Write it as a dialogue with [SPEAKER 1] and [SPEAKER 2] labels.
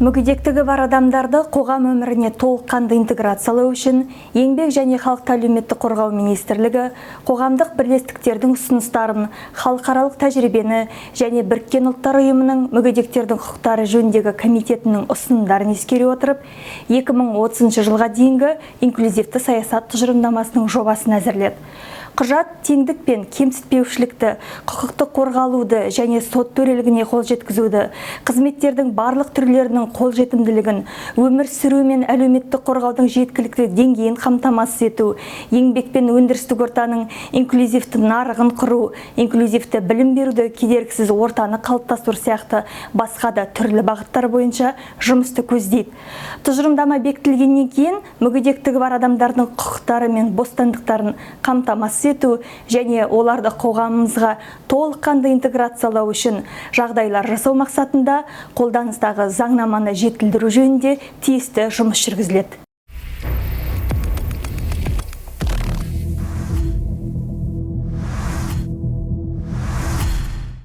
[SPEAKER 1] Мүгедектігі бар адамдарды қоғам өміріне толыққанды интеграциялау үшін Еңбек және халықты әлеуметтік қорғау министрлігі қоғамдық бірлестіктердің ұсыныстарын, халықаралық тәжірибені және Біріккен ұлттар ұйымының мүгедектердің құқықтары жөніндегі комитетінің ұсынымдарын ескере отырып, 2030 жылға дейінгі инклюзивті саясат тұжырымдамасының жобасын әзірледі. Құжат теңдік пен кемсітпеушілікті, құқықтық қорғалуды және сот төрелігіне қол жеткізуді, қызметтердің барлық түрлерінің қолжетімділігін, өмір сүру мен әлеуметтік қорғаудың жеткілікті деңгейін қамтамасыз ету, еңбек пен өндірістік ортаның инклюзивті нарығын құру, инклюзивті білім беруді кедергісіз ортаны қалыптастыру сияқты басқа да түрлі бағыттар бойынша жұмысты көздейді. Тұжырымдама бекітілгеннен кейін мүгедектігі бар адамдардың құқықтары мен бостандықтарын қамтамасыз ету және оларды қоғамымызға толыққанды интеграциялау үшін жағдайлар жасау мақсатында қолданыстағы заңнаманы жетілдіру жөнінде тиісті жұмыс жүргізіледі.